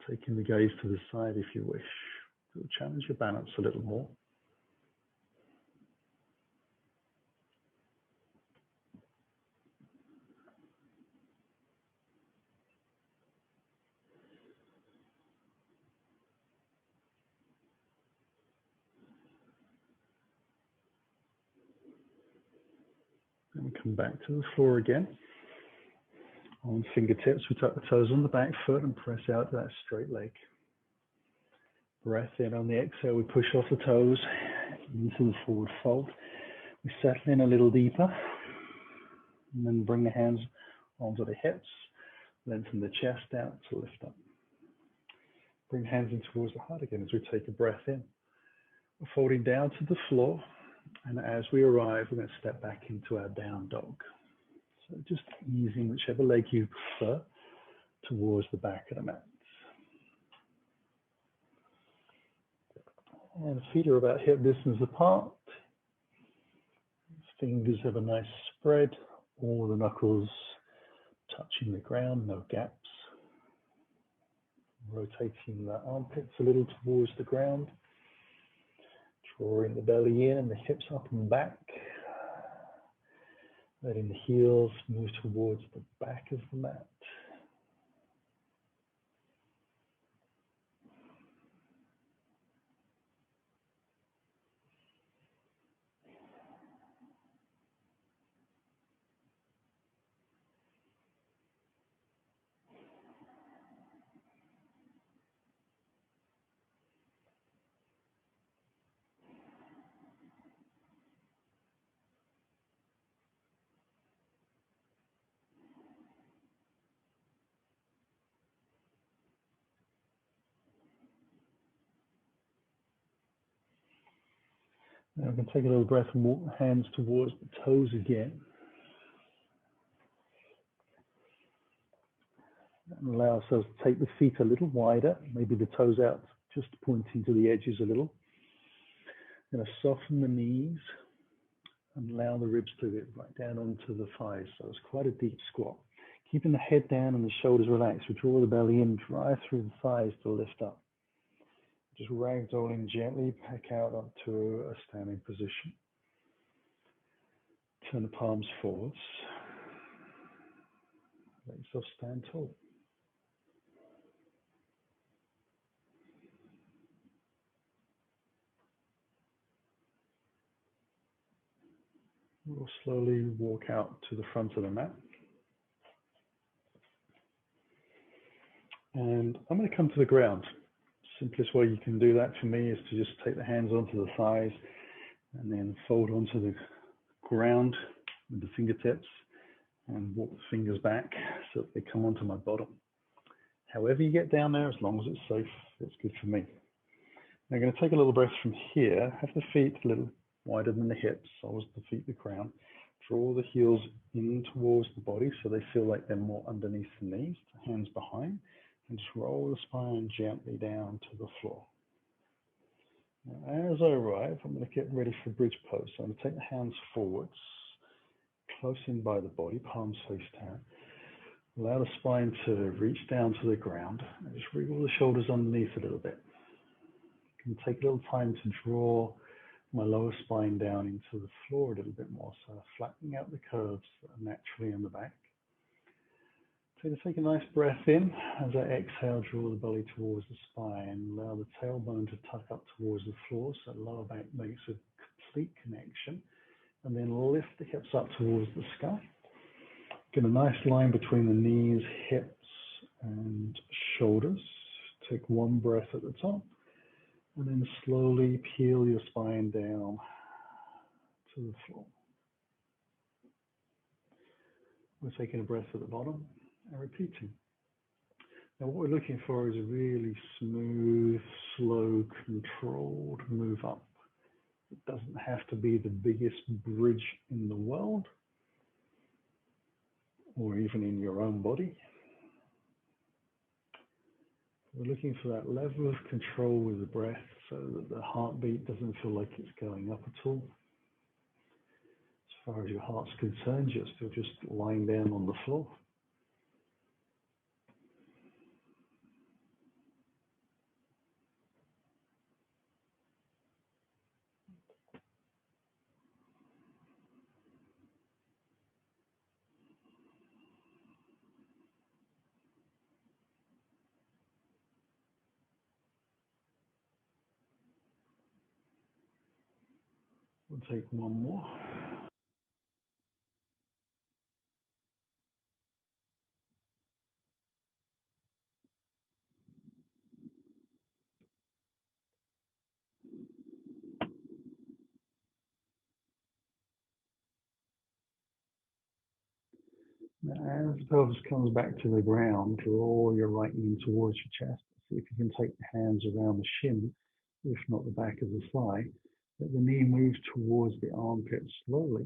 Speaker 1: Taking the gaze to the side if you wish. It'll challenge your balance a little more. Then we come back to the floor again. On fingertips, we tuck the toes on the back foot and press out to that straight leg. Breath in on the exhale, we push off the toes into the forward fold. We settle in a little deeper and then bring the hands onto the hips, lengthen the chest out to lift up. Bring hands in towards the heart again as we take a breath in. We're folding down to the floor, and as we arrive, we're going to step back into our down dog. So just easing whichever leg you prefer towards the back of the mat. And the feet are about hip distance apart. Fingers have a nice spread, all the knuckles touching the ground, no gaps. Rotating the armpits a little towards the ground. Drawing the belly in and the hips up and back. Letting the heels move towards the back of the mat. Now we can take a little breath and walk the hands towards the toes again. And allow ourselves to take the feet a little wider, maybe the toes out, just pointing to the edges a little. Going to soften the knees and allow the ribs to get right down onto the thighs. So it's quite a deep squat. Keeping the head down and the shoulders relaxed, we draw the belly in, drive through the thighs to lift up. Just ragdolling gently back out up to a standing position. Turn the palms forwards. Let yourself stand tall. We'll slowly walk out to the front of the mat. And I'm going to come to the ground. Simplest way you can do that for me is to just take the hands onto the thighs and then fold onto the ground with the fingertips and walk the fingers back so that they come onto my bottom. However you get down there, as long as it's safe, it's good for me. Now I'm going to take a little breath from here. Have the feet a little wider than the hips, always the feet the ground. Draw the heels in towards the body so they feel like they're more underneath the knees, the hands behind, and just roll the spine gently down to the floor. Now, as I arrive, I'm going to get ready for bridge pose. So I'm going to take the hands forwards, close in by the body, palms face down. Allow the spine to reach down to the ground and just wriggle the shoulders underneath a little bit. You can take a little time to draw my lower spine down into the floor a little bit more, so flattening out the curves that are naturally in the back. So take a nice breath in. As I exhale, draw the belly towards the spine. Allow the tailbone to tuck up towards the floor so the lower back makes a complete connection. And then lift the hips up towards the sky. Get a nice line between the knees, hips, and shoulders. Take one breath at the top. And then slowly peel your spine down to the floor. We're taking a breath at the bottom and repeating. Now what we're looking for is a really smooth, slow, controlled move up. It doesn't have to be the biggest bridge in the world or even in your own body. We're looking for that level of control with the breath so that the heartbeat doesn't feel like it's going up at all. As far as your heart's concerned, you're still just lying down on the floor. We'll take one more. Now, as the pelvis comes back to the ground, draw your right knee towards your chest. See if you can take the hands around the shin, if not the back of the thigh. Let the knee move towards the armpit slowly.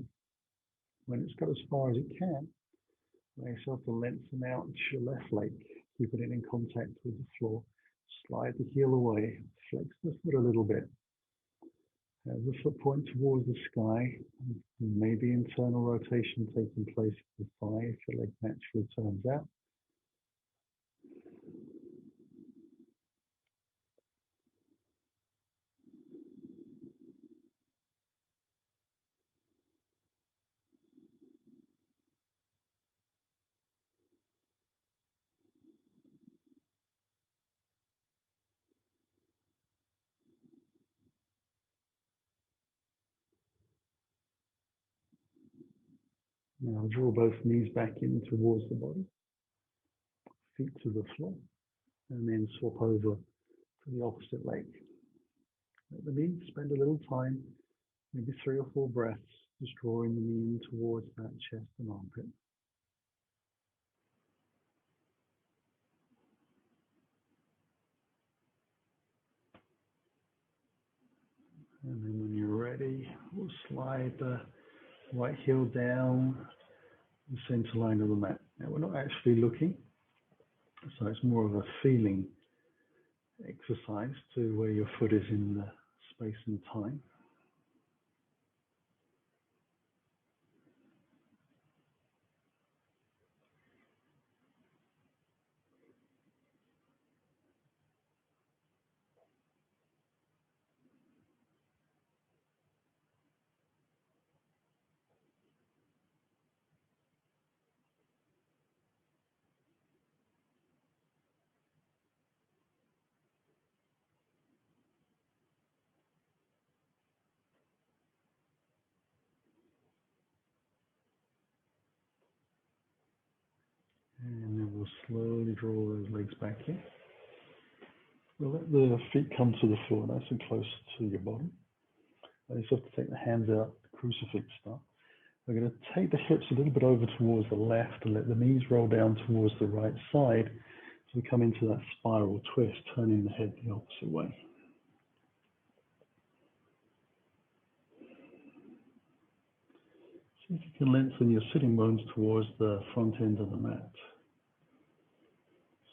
Speaker 1: When it's got as far as it can, allow yourself to lengthen out your left leg, keeping it in contact with the floor. Slide the heel away, flex the foot a little bit. Have the foot point towards the sky, maybe internal rotation taking place with the thigh if your leg naturally turns out. Now draw both knees back in towards the body, feet to the floor, and then swap over to the opposite leg. Let the knee spend a little time, maybe 3 or 4 breaths, just drawing the knee in towards that chest and armpit. And then when you're ready, we'll slide the right heel down the center line of the mat. Now we're not actually looking, so it's more of a feeling exercise to where your foot is in the space and time. we'll slowly draw those legs back in. We'll let the feet come to the floor nice and close to your bottom. You just have to take the hands out, the crucifix style. We're going to take the hips a little bit over towards the left and let the knees roll down towards the right side. So we come into that spiral twist, turning the head the opposite way. See if you can lengthen your sitting bones towards the front end of the mat.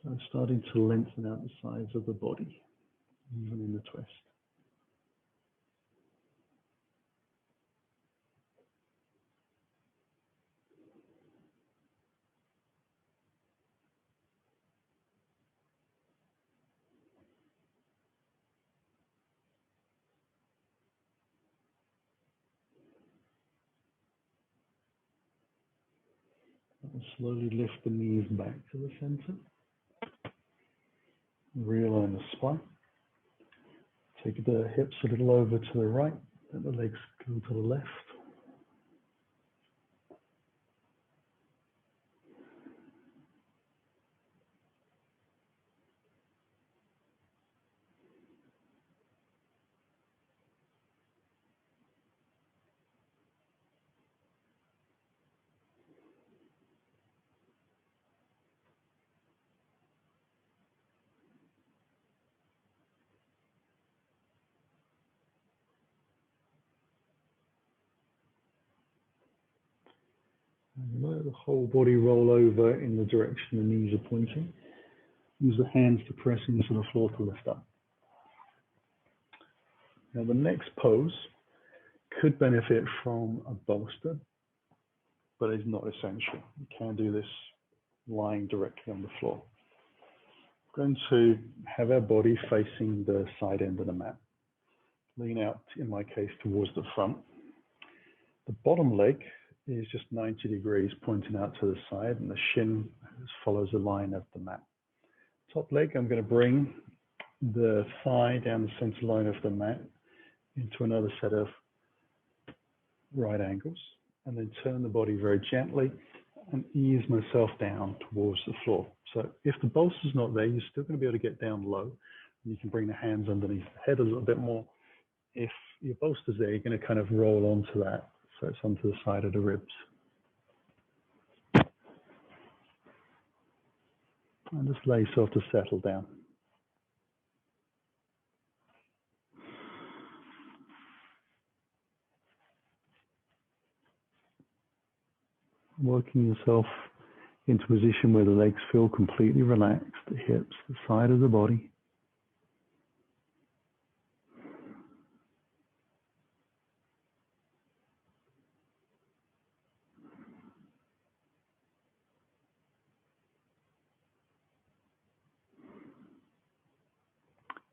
Speaker 1: So starting to lengthen out the sides of the body, even in the twist. And slowly lift the knees back to the center. Realign the spine. Take the hips a little over to the right, let the legs go to the left. And let the whole body roll over in the direction the knees are pointing. Use the hands to press into the floor to lift up. Now the next pose could benefit from a bolster, but it's not essential. You can do this lying directly on the floor. We're going to have our body facing the side end of the mat. Lean out, in my case, towards the front. The bottom leg is just 90 degrees pointing out to the side, and the shin follows the line of the mat. Top leg, I'm going to bring the thigh down the center line of the mat into another set of right angles, and then turn the body very gently and ease myself down towards the floor. So if the bolster's not there, you're still going to be able to get down low. You can bring the hands underneath the head a little bit more. If your bolster's there, you're going to kind of roll onto that, so it's onto the side of the ribs. And just allow yourself to settle down. Working yourself into a position where the legs feel completely relaxed, the hips, the side of the body.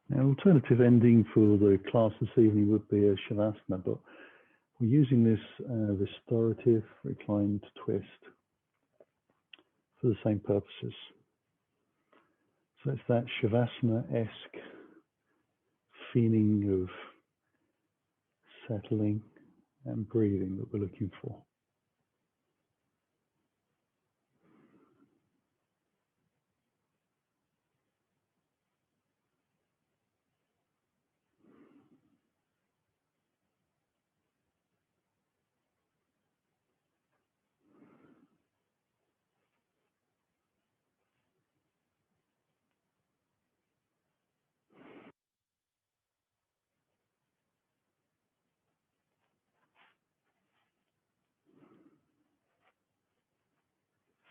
Speaker 1: Now, alternative ending for the class this evening would be a Shavasana, but we're using this restorative reclined twist for the same purposes. So it's that Shavasana-esque feeling of settling and breathing that we're looking for.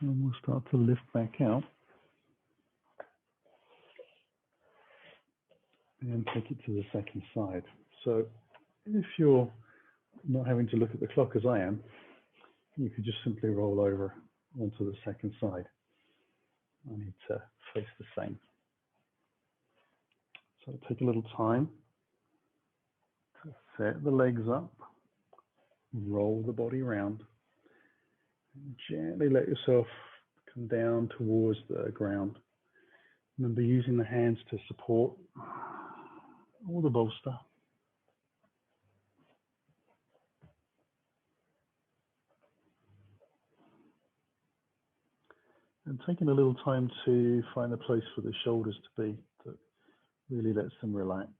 Speaker 1: And we'll start to lift back out and take it to the second side. So if you're not having to look at the clock as I am, you could just simply roll over onto the second side. I need to face the same. So take a little time to set the legs up, roll the body around, and gently let yourself come down towards the ground. Remember using the hands to support or the bolster. And taking a little time to find a place for the shoulders to be that really lets them relax.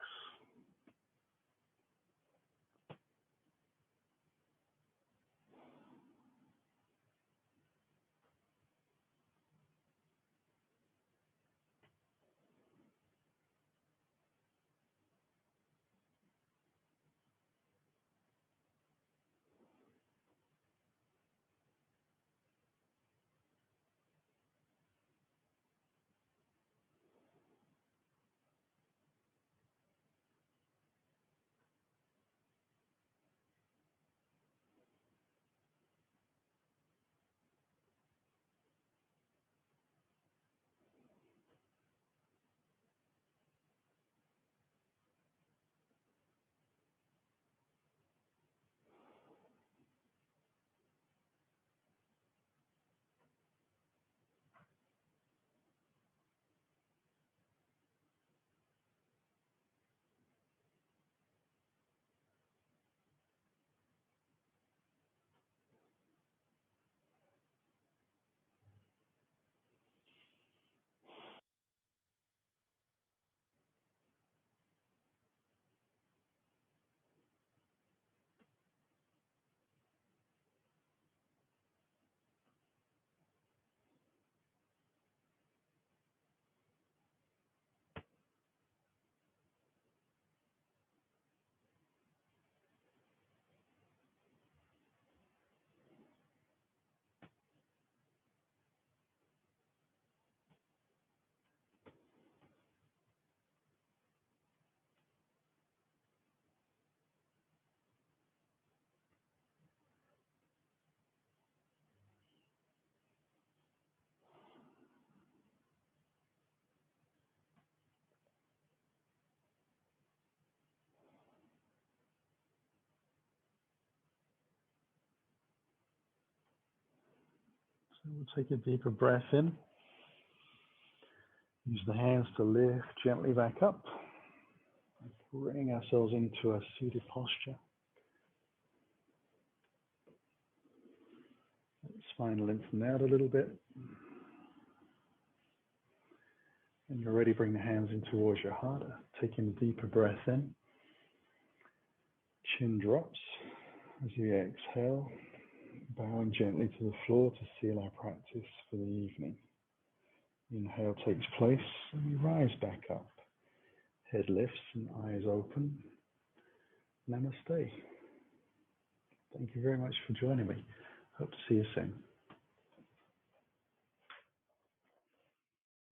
Speaker 1: So we'll take a deeper breath in. Use the hands to lift gently back up. Bring ourselves into a seated posture. Spine lengthen out a little bit. When you're ready, bring the hands in towards your heart. Taking a deeper breath in. Chin drops as you exhale. Bowing gently to the floor to seal our practice for the evening. Inhale takes place and we rise back up. Head lifts and eyes open. Namaste. Thank you very much for joining me. Hope to see you soon.